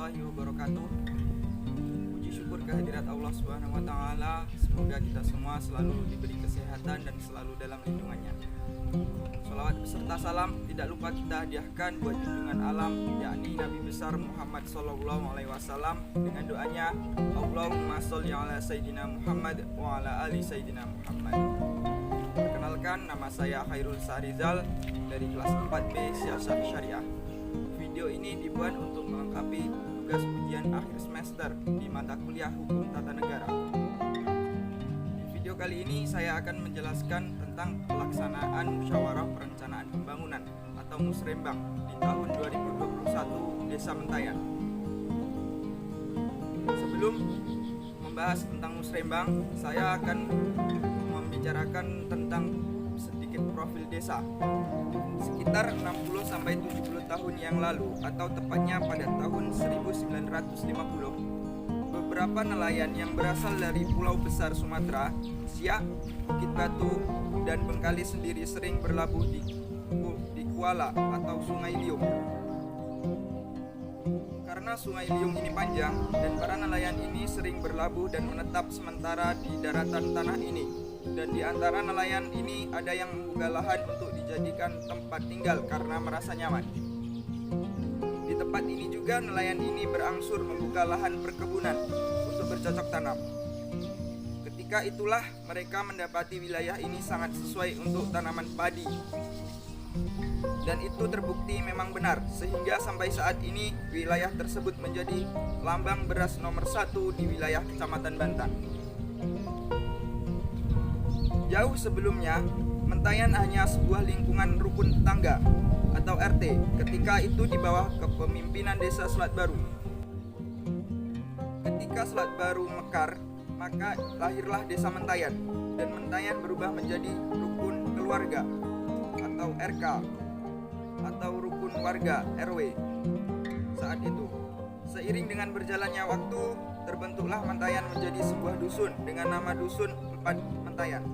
warahmatullahi wabarakatuh. Puji syukur kehadirat Allah Subhanahu wa taala. Semoga kita semua selalu diberi kesehatan dan selalu dalam lindungannya. Shalawat beserta salam tidak lupa kita hadiahkan buat junjungan alam, yakni Nabi besar Muhammad sallallahu alaihi wasallam, dengan doanya Allahumma sholli ala sayyidina Muhammad wa ala ali sayyidina Muhammad. Perkenalkan, nama saya Khairul Sahrizal dari kelas 4B Siasat Syariah. Video ini dibuat untuk melengkapi tugas ujian akhir semester di mata kuliah Hukum Tata Negara. Di video kali ini saya akan menjelaskan tentang pelaksanaan Musyawarah Perencanaan Pembangunan atau Musrembang di tahun 2021 Desa Mentayan. Sebelum membahas tentang Musrembang, saya akan membicarakan tentang sedikit profil desa. Sekitar 60-70 tahun yang lalu, atau tepatnya pada tahun 1950, beberapa nelayan yang berasal dari pulau besar Sumatera, Siak, Bukit Batu, dan Bengkalis sendiri sering berlabuh di Kuala atau Sungai Liung. Karena Sungai Liung ini panjang dan para nelayan ini sering berlabuh dan menetap sementara di daratan tanah ini. Dan di antara nelayan ini ada yang membuka lahan untuk dijadikan tempat tinggal karena merasa nyaman. Di tempat ini juga nelayan ini berangsur membuka lahan perkebunan untuk bercocok tanam. Ketika itulah mereka mendapati wilayah ini sangat sesuai untuk tanaman padi. Dan itu terbukti memang benar, sehingga sampai saat ini wilayah tersebut menjadi lambang beras nomor 1 di wilayah Kecamatan Bantan. Jauh sebelumnya, Mentayan hanya sebuah lingkungan rukun tetangga atau RT, ketika itu di bawah kepemimpinan Desa Selat Baru. Ketika Selat Baru mekar, maka lahirlah Desa Mentayan, dan Mentayan berubah menjadi rukun keluarga atau RK atau rukun warga RW saat itu. Seiring dengan berjalannya waktu, terbentuklah Mentayan menjadi sebuah dusun dengan nama Dusun 4 Mentayan.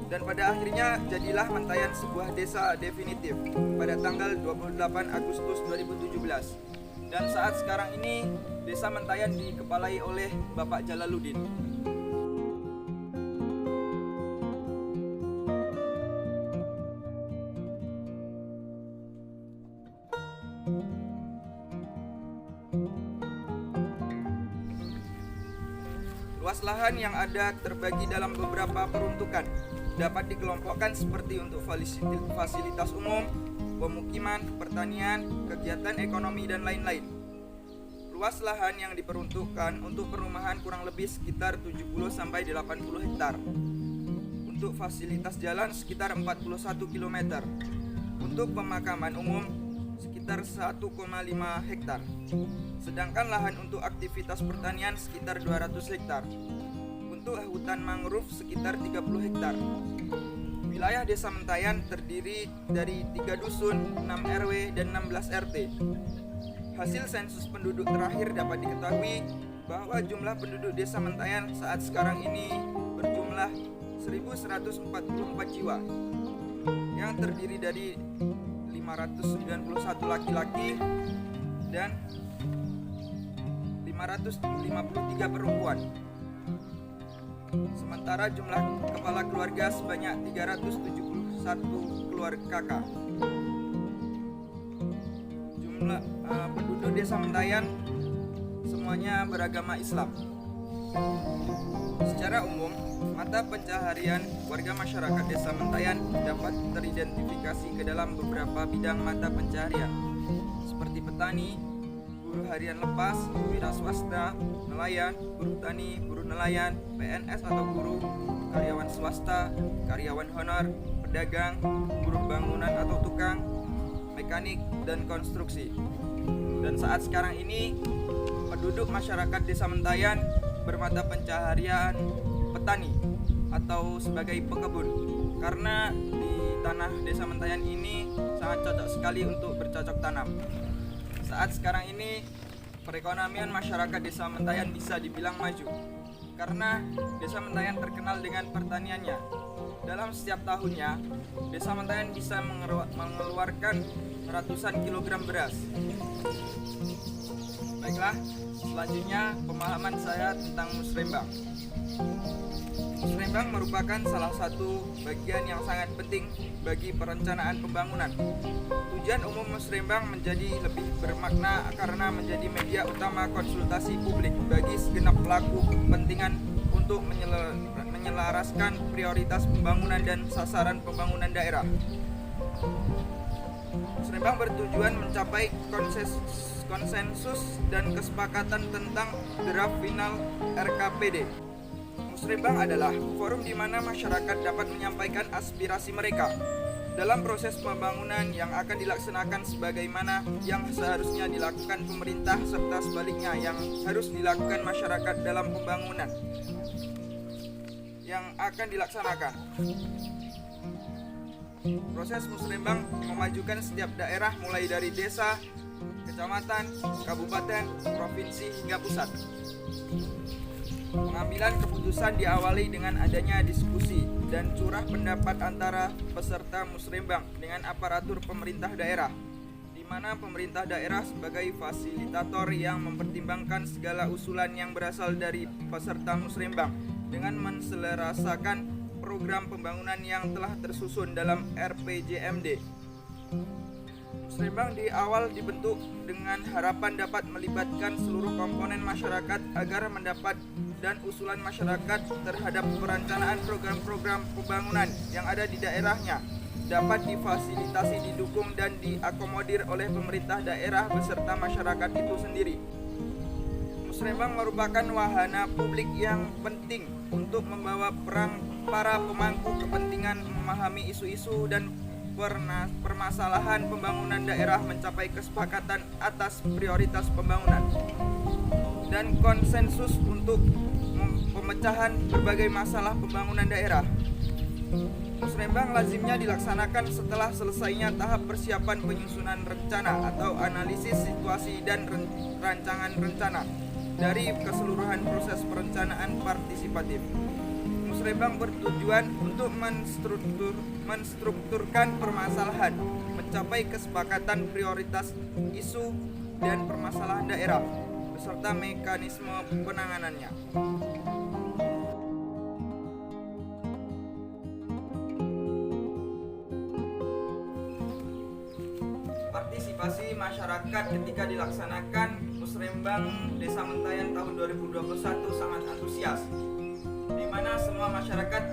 Dan pada akhirnya jadilah Mentayan sebuah desa definitif pada tanggal 28 Agustus 2017. Dan saat sekarang ini Desa Mentayan dikepalai oleh Bapak Jalaluddin. Luas lahan yang ada terbagi dalam beberapa peruntukan, dapat dikelompokkan seperti untuk fasilitas umum, pemukiman, pertanian, kegiatan ekonomi, dan lain-lain. Luas lahan yang diperuntukkan untuk perumahan kurang lebih sekitar 70-80 hektar. Untuk fasilitas jalan sekitar 41 km. Untuk pemakaman umum sekitar 1,5 hektar. Sedangkan lahan untuk aktivitas pertanian sekitar 200 hektar. Untuk hutan mangrove sekitar 30 hektar. Wilayah Desa Mentayan terdiri dari 3 dusun, 6 RW, dan 16 RT. Hasil sensus penduduk terakhir dapat diketahui bahwa jumlah penduduk Desa Mentayan saat sekarang ini berjumlah 1.144 jiwa, yang terdiri dari 591 laki-laki dan 553 perempuan. Sementara jumlah kepala keluarga sebanyak 371 keluarga kakak. Jumlah penduduk Desa Mentayan semuanya beragama Islam. Secara umum, mata pencaharian warga masyarakat Desa Mentayan dapat teridentifikasi ke dalam beberapa bidang mata pencaharian, seperti petani, buruh harian lepas, wira swasta, nelayan, buruh tani, buruh nelayan, PNS atau guru, karyawan swasta, karyawan honor, pedagang, buruh bangunan atau tukang, mekanik, dan konstruksi. Dan saat sekarang ini, penduduk masyarakat Desa Mentayan bermata pencaharian petani atau sebagai pekebun, karena di tanah Desa Mentayan ini sangat cocok sekali untuk bercocok tanam. Saat sekarang ini perekonomian masyarakat Desa Mentayan bisa dibilang maju, karena Desa Mentayan terkenal dengan pertaniannya. Dalam setiap tahunnya, Desa Mentayan bisa mengeluarkan ratusan kilogram beras. Baiklah, selanjutnya pemahaman saya tentang musrembang. Musrembang merupakan salah satu bagian yang sangat penting bagi perencanaan pembangunan. Tujuan umum musrembang menjadi lebih bermakna karena menjadi media utama konsultasi publik bagi segenap pelaku kepentingan untuk menyelaraskan prioritas pembangunan dan sasaran pembangunan daerah. Musrembang bertujuan mencapai konsensus dan kesepakatan tentang draft final RKPD. Musrembang adalah forum di mana masyarakat dapat menyampaikan aspirasi mereka dalam proses pembangunan yang akan dilaksanakan, sebagaimana yang seharusnya dilakukan pemerintah serta sebaliknya yang harus dilakukan masyarakat dalam pembangunan yang akan dilaksanakan. Proses musrembang memajukan setiap daerah mulai dari desa, kecamatan, kabupaten, provinsi hingga pusat. Pengambilan keputusan diawali dengan adanya diskusi dan curah pendapat antara peserta musrembang dengan aparatur pemerintah daerah, di mana pemerintah daerah sebagai fasilitator yang mempertimbangkan segala usulan yang berasal dari peserta musrembang dengan menselarasakan program pembangunan yang telah tersusun dalam RPJMD. Musrembang di awal dibentuk dengan harapan dapat melibatkan seluruh komponen masyarakat agar mendapat dan usulan masyarakat terhadap perencanaan program-program pembangunan yang ada di daerahnya dapat difasilitasi, didukung, dan diakomodir oleh pemerintah daerah beserta masyarakat itu sendiri. Musrembang merupakan wahana publik yang penting untuk membawa peran para pemangku kepentingan memahami isu-isu dan permasalahan pembangunan daerah, mencapai kesepakatan atas prioritas pembangunan dan konsensus untuk pemecahan berbagai masalah pembangunan daerah. Musrembang lazimnya dilaksanakan setelah selesainya tahap persiapan penyusunan rencana atau analisis situasi dan rancangan rencana dari keseluruhan proses perencanaan partisipatif. Musrembang bertujuan untuk menstrukturkan permasalahan, mencapai kesepakatan prioritas isu dan permasalahan daerah, beserta mekanisme penanganannya. Partisipasi masyarakat ketika dilaksanakan musrembang Desa Mentayan tahun 2021 sangat antusias, di mana semua masyarakat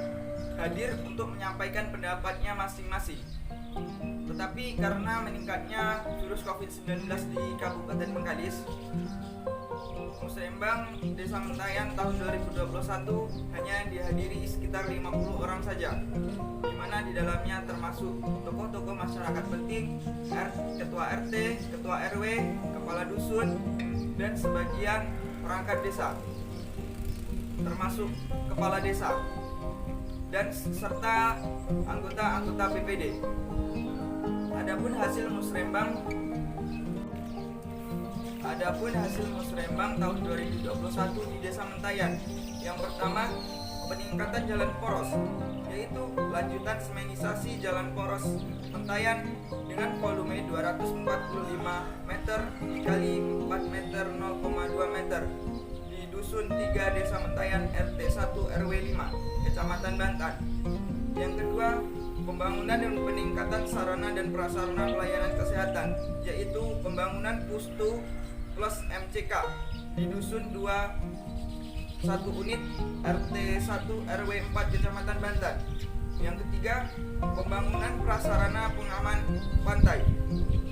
hadir untuk menyampaikan pendapatnya masing-masing. Tetapi karena meningkatnya virus COVID-19 di Kabupaten Bengkalis, musrembang Desa Mentayan tahun 2021 hanya dihadiri sekitar 50 orang saja, di mana di dalamnya termasuk tokoh-tokoh masyarakat penting, ketua RT, ketua RW, kepala dusun, dan sebagian perangkat desa, termasuk kepala desa dan serta anggota-anggota BPD. Adapun hasil musrembang tahun 2021 di Desa Mentayan, yang pertama peningkatan jalan poros, yaitu lanjutan semenisasi jalan poros Mentayan dengan volume 245 meter dikali 4 meter 0,2 meter di Dusun 3 Desa Mentayan RT 1 RW 5 Kecamatan Bantan. Yang kedua, pembangunan dan peningkatan sarana dan prasarana pelayanan kesehatan, yaitu pembangunan Pustu plus MCK di Dusun 2 1 unit RT 1 RW 4 Kecamatan Bantan. Yang ketiga, pembangunan prasarana pengaman pantai,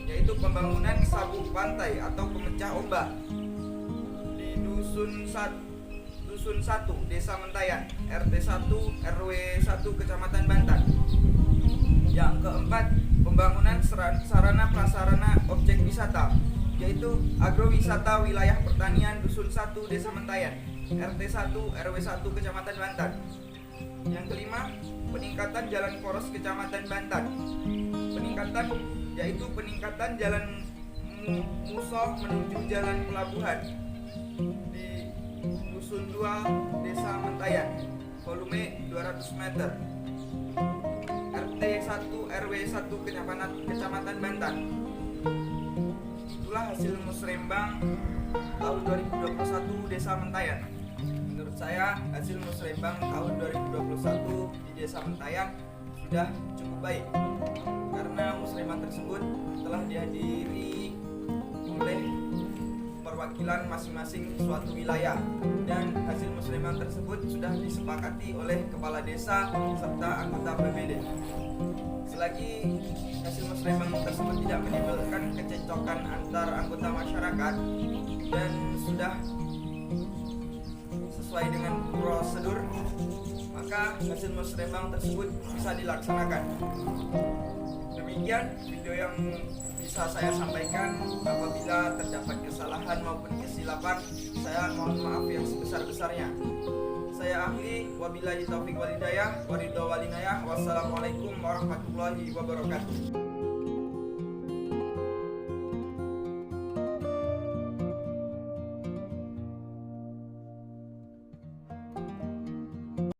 yaitu pembangunan sabuk pantai atau pemecah ombak di Dusun 1 Desa Mentayan RT 1 RW 1 Kecamatan Bantan. Yang keempat, pembangunan sarana prasarana objek wisata, yaitu agrowisata wilayah pertanian Dusun 1 Desa Mentayan RT 1 RW 1 Kecamatan Bantan. Yang kelima, peningkatan jalan poros Kecamatan Bantan. Peningkatan jalan Musoh menuju jalan pelabuhan di Dusun 2 Desa Mentayan, volume 200 meter, RT 1 RW 1 Kecamatan Bantan. itulah hasil musrembang tahun 2021 Desa Mentayan. Menurut saya hasil musrembang tahun 2021 di Desa Mentayan sudah cukup baik, karena musrembang tersebut telah dihadiri oleh perwakilan masing-masing suatu wilayah, dan hasil musrembang tersebut sudah disepakati oleh kepala desa serta anggota PBD. Selagi hasil musrembang tersebut tidak menimbulkan kecekcokan antar anggota masyarakat dan sudah sesuai dengan prosedur, maka hasil musrembang tersebut bisa dilaksanakan. Demikian video yang bisa saya sampaikan. Apabila terdapat kesalahan maupun kesilapan, saya mohon maaf yang sebesar-besarnya. Saya Ahli, wabillahi taufiq wal hidayah, waridho walinayah. Wassalamualaikum warahmatullahi wabarakatuh.